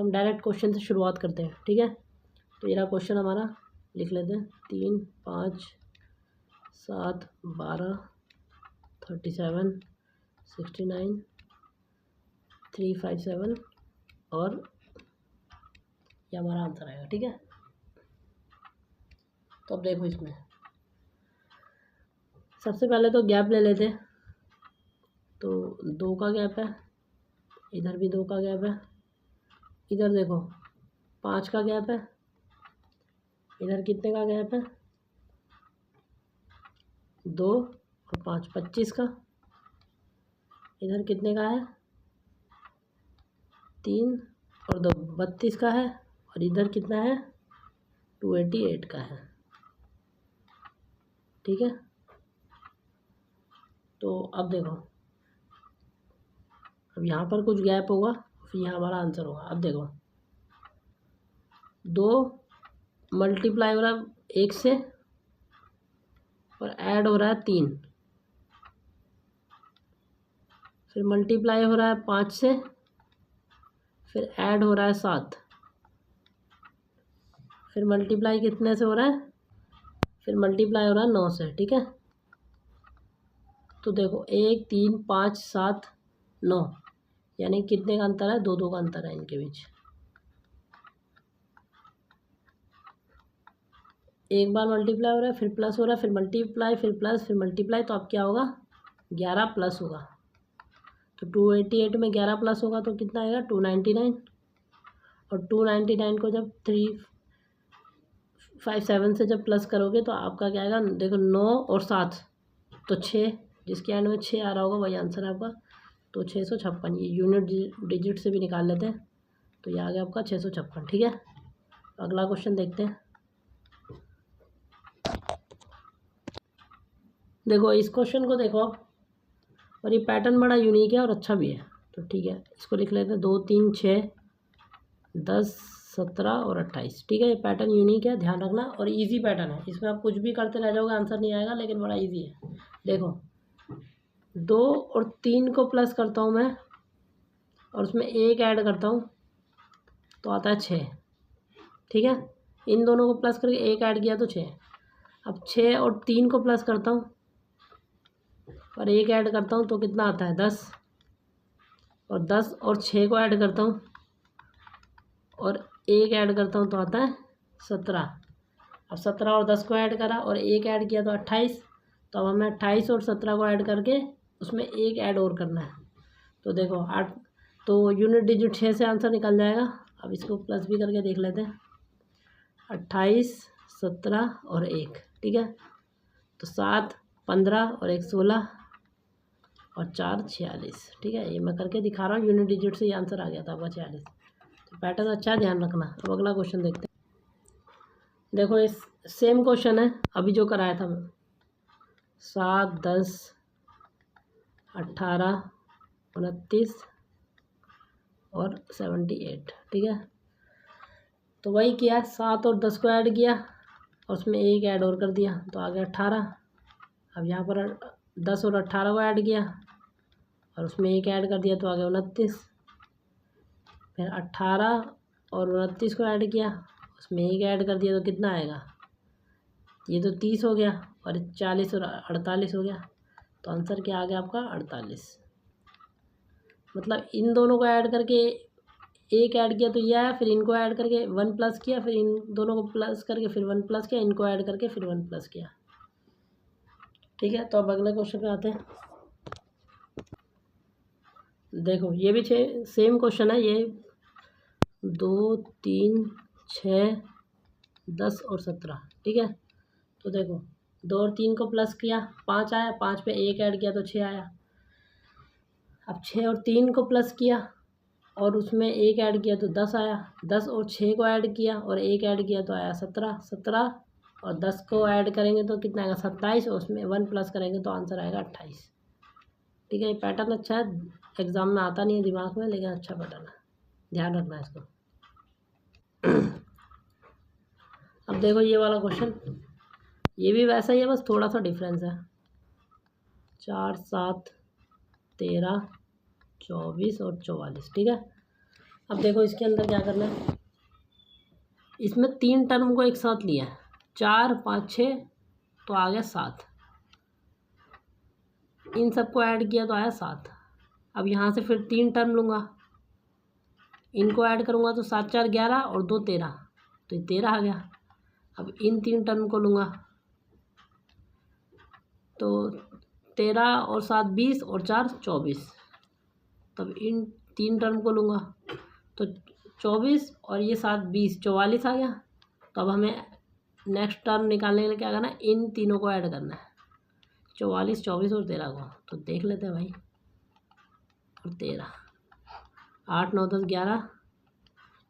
तो हम direct question से शुरुआत करते हैं, ठीक है। तो ये रहा क्वेश्चन हमारा, लिख लेते हैं। 3, 5, 7, 12, 37, 69, 357 और ये हमारा आंसर आएगा, ठीक है। तो अब देखो, इसमें सबसे पहले तो गैप ले लेते हैं। तो 2 का गैप है, इधर भी 2 का गैप है, इधर देखो 5 का गैप है, इधर कितने का गैप है, 2 और 5, 25 का। इधर कितने का है, 3 और 2, 32 का है। और इधर कितना है, 288 का है, ठीक है। तो अब देखो, अब यहाँ पर कुछ गैप होगा, फिर यहाँ हमारा आंसर होगा। अब देखो 2 मल्टीप्लाई हो रहा है 1 से और ऐड हो रहा है 3, फिर मल्टीप्लाई हो रहा है 5 से, फिर ऐड हो रहा है 7, फिर मल्टीप्लाई कितने से हो रहा है, फिर मल्टीप्लाई हो रहा है 9 से, ठीक है। तो देखो 1, 3, 5, 7, 9, यानी कितने का अंतर है, 2 का अंतर है इनके बीच। एक बार मल्टीप्लाई हो रहा है, फिर प्लस हो रहा है, फिर मल्टीप्लाई, फिर प्लस, फिर मल्टीप्लाई। तो अब क्या होगा, 11 प्लस होगा। तो 288 में 11 प्लस होगा तो कितना आएगा, 299। और 299 को जब 357 से जब प्लस करोगे तो आपका क्या आएगा, देखो 9 और 7 तो 6, जिसके एंड में 6 आ रहा होगा वही आंसर है आपका। तो 656, ये यूनिट डिजिट से भी निकाल लेते हैं। तो ये आ गया आपका 656, ठीक है। अगला क्वेश्चन देखते हैं। देखो इस क्वेश्चन को देखो आप, और ये पैटर्न बड़ा यूनिक है और अच्छा भी है। तो ठीक है, इसको लिख लेते हैं। 2, 3, 6, 10, 17 और 28, ठीक है। ये पैटर्न यूनिक है, ध्यान रखना, और इजी पैटर्न है। इसमें आप कुछ भी करते रह जाओगे आंसर नहीं आएगा, लेकिन बड़ा इजी है। देखो 2 और 3 को प्लस करता हूँ मैं, और उसमें 1 ऐड करता हूँ तो आता है 6, ठीक है। इन दोनों को प्लस करके 1 ऐड किया तो 6। अब 6 और 3 को प्लस करता हूँ और 1 ऐड करता हूँ तो कितना आता है, 10। और 10 और 6 को ऐड करता हूँ और 1 ऐड करता हूँ तो आता है 17। अब 17 और 10 को ऐड करा और 1 ऐड किया तो 28। तो अब हमें 28 और 17 को ऐड करके उसमें 1 ऐड और करना है। तो देखो 8, तो यूनिट डिजिट 6 से आंसर निकल जाएगा। अब इसको प्लस भी करके देख लेते हैं। 28, 17 और 1, ठीक है। तो 7, 15 और 1, 16 और 4, 46, ठीक है। ये मैं करके दिखा रहा हूँ, यूनिट डिजिट से ये आंसर आ गया था आपका 46। तो पैटर्न अच्छा है, ध्यान रखना। अब अगला क्वेश्चन देखते हैं। देखो इस सेम क्वेश्चन है अभी जो कराया था मैं। 7, 10, 18, 29 और 78, ठीक है। तो वही किया, 7 और 10 को ऐड किया और उसमें 1 ऐड और कर दिया तो आ गया 18। अब यहाँ पर 10 और 18 को ऐड किया और उसमें 1 ऐड कर दिया तो आ गया 29। फिर 18 और 29 को ऐड किया, उसमें 1 ऐड कर दिया तो कितना आएगा, ये तो 30 हो गया। और 40 और 48 हो गया। तो आंसर क्या आ गया आपका, 48। मतलब इन दोनों को ऐड करके 1 ऐड किया तो ये आया, फिर इनको ऐड करके 1 प्लस किया, फिर इन दोनों को प्लस करके फिर 1 प्लस किया, इनको ऐड करके फिर 1 प्लस किया, ठीक है। तो अब अगले क्वेश्चन पे आते हैं। देखो ये भी सेम क्वेश्चन है। ये 2, 3, 6, 10 और 17, ठीक है। तो देखो 2 और 3 को प्लस किया, 5 आया, 5 पे 1 ऐड किया तो 6 आया। अब 6 और 3 को प्लस किया और उसमें 1 ऐड किया तो 10 आया। 10 और 6 को ऐड किया और 1 ऐड किया तो आया 17। 17 और 10 को ऐड करेंगे तो कितना आएगा, 27। और उसमें 1 प्लस करेंगे तो आंसर आएगा 28, ठीक है। ये पैटर्न अच्छा है, एग्ज़ाम में आता नहीं है दिमाग में, लेकिन अच्छा पैटर्न है, ध्यान रखना है इसको। अब देखो ये वाला क्वेश्चन, ये भी वैसा ही है, बस थोड़ा सा डिफरेंस है। 4, 7, 13, 24 और 44, ठीक है। अब देखो इसके अंदर क्या करना है, इसमें 3 टर्म को एक साथ लिया है, 4 5 6 तो आ गया 7, इन सबको ऐड किया तो आया 7। अब यहाँ से फिर 3 टर्म लूँगा, इनको ऐड करूँगा तो 7 4 11 और 2 13, तो ये 13 आ गया। अब इन 3 टर्म को लूँगा तो 13 और 7 20 और 4 24, तब इन 3 टर्म को लूँगा तो 24 और ये 7 20 44 आ गया। तो अब हमें नेक्स्ट टर्म निकालने के लिए क्या करना है, इन तीनों को ऐड करना है, 44 24 और 13 को। तो देख लेते हैं भाई, और 13 8 9 10 11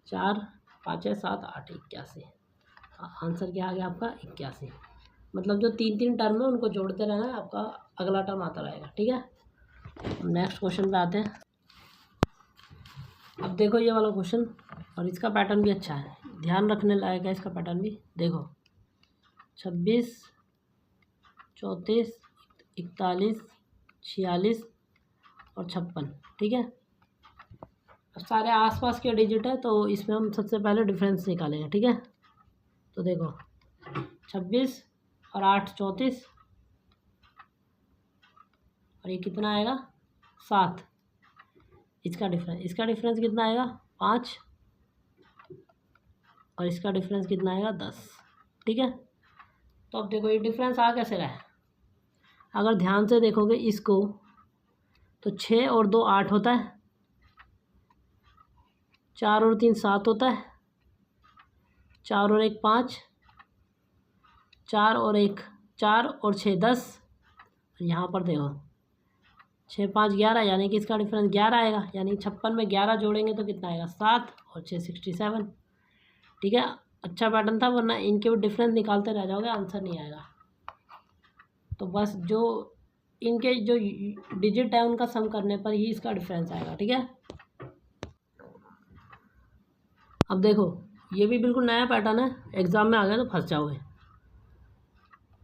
4 5 6 7 8 81, आंसर क्या आ गया आपका 81। मतलब जो 3 टर्म है उनको जोड़ते रहना है, आपका अगला टर्म आता रहेगा। ठीक है, नेक्स्ट क्वेश्चन पे आते हैं। अब देखो ये वाला क्वेश्चन, और इसका पैटर्न भी अच्छा है, ध्यान रखने लायक है इसका पैटर्न भी। देखो 26 34 41 46 और 56, ठीक है। अब सारे आसपास के डिजिट है तो इसमें हम सबसे पहले डिफरेंस निकालेंगे। ठीक है, तो देखो 26 और 8 34, और ये कितना आएगा 7, इसका डिफरेंस कितना आएगा 5, और इसका डिफरेंस कितना आएगा 10। ठीक है, तो अब देखो ये डिफरेंस आ कैसे रहा है, अगर ध्यान से देखोगे इसको तो 6 और 2 8 होता है, 4 और 3 7 होता है, 4 और 1 5, 4 और 1 4 और 6 10, यहाँ पर देखो 6 5 11, यानी कि इसका डिफरेंस 11 आएगा, यानी 56 में 11 जोड़ेंगे तो कितना आएगा 7 और 6 67। ठीक है, अच्छा पैटर्न था, वरना इनके डिफरेंस निकालते रह जाओगे, आंसर नहीं आएगा। तो बस जो इनके जो डिजिट है उनका सम करने पर ही इसका डिफरेंस आएगा। ठीक है, अब देखो ये भी बिल्कुल नया पैटर्न है, एग्ज़ाम में आ गया तो फंस जाओगे।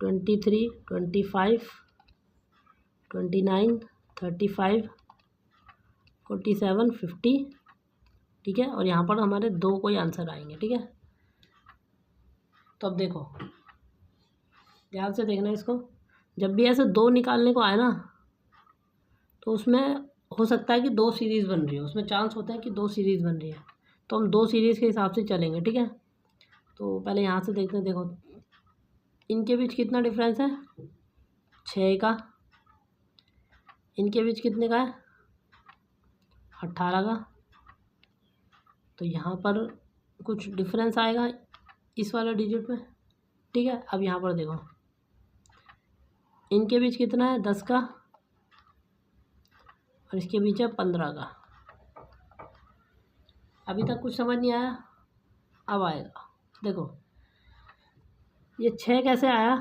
23 25 29 35 47 50, ठीक है, और यहाँ पर हमारे 2 कोई आंसर आएंगे। ठीक है, तो अब देखो ध्यान से देखना इसको, जब भी ऐसे 2 निकालने को आए ना तो उसमें हो सकता है कि 2 सीरीज़ बन रही है, उसमें चांस होता है कि 2 सीरीज़ बन रही है, तो हम 2 सीरीज़ के हिसाब से चलेंगे। ठीक है, तो पहले यहाँ से देखते हैं। देखो इनके बीच कितना डिफरेंस है 6 का, इनके बीच कितने का है 18 का, तो यहाँ पर कुछ डिफरेंस आएगा इस वाले डिजिट में। ठीक है, अब यहाँ पर देखो इनके बीच कितना है 10 का, और इसके बीच है 15 का। अभी तक कुछ समझ नहीं आया, अब आएगा। देखो ये 6 कैसे आया,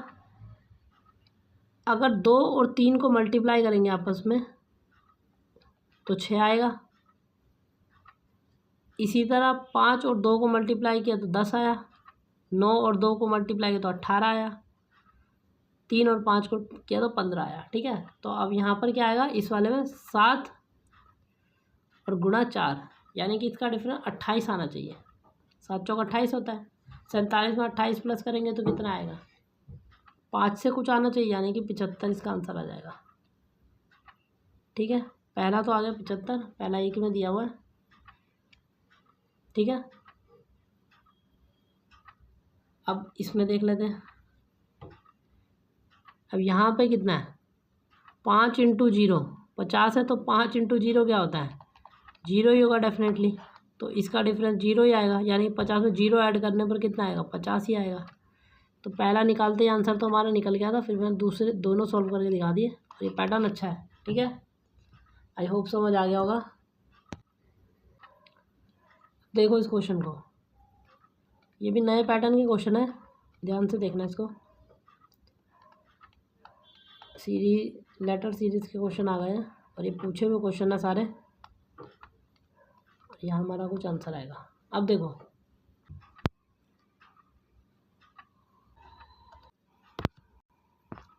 अगर 2 और 3 को मल्टीप्लाई करेंगे आपस में तो 6 आएगा, इसी तरह 5 और 2 को मल्टीप्लाई किया तो 10 आया, 9 और 2 को मल्टीप्लाई किया तो 18 आया, 3 और 5 को किया तो 15 आया। ठीक है, तो अब यहाँ पर क्या आएगा इस वाले में 7 और गुणा 4, यानी कि इसका डिफरेंस 28 आना चाहिए। 7 चौक 28 होता है, 47 में 28 प्लस करेंगे तो कितना आएगा 5 से कुछ आना चाहिए, यानी कि 75 इसका आंसर आ जाएगा। ठीक है, पहला तो आ गया 75, पहला एक में दिया हुआ है। ठीक है, अब इसमें देख लेते हैं। अब यहाँ पे कितना है 5 इंटू 0 50 है, तो 5 इंटू 0 क्या होता है 0 ही होगा डेफिनेटली, तो इसका डिफरेंस 0 ही आएगा, यानी 50 में 0 ऐड करने पर कितना आएगा 50 ही आएगा। तो पहला निकालते ही आंसर तो हमारा निकल गया था, फिर मैंने दूसरे दोनों सॉल्व करके दिखा दिए, और ये पैटर्न अच्छा है। ठीक है, आई होप समझ आ गया होगा। देखो इस क्वेश्चन को, ये भी नए पैटर्न के क्वेश्चन है, ध्यान से देखना इसको। लेटर सीरीज़ के क्वेश्चन आ गए हैं, और ये पूछे हुए क्वेश्चन है सारे, यहाँ हमारा कुछ आंसर आएगा। अब देखो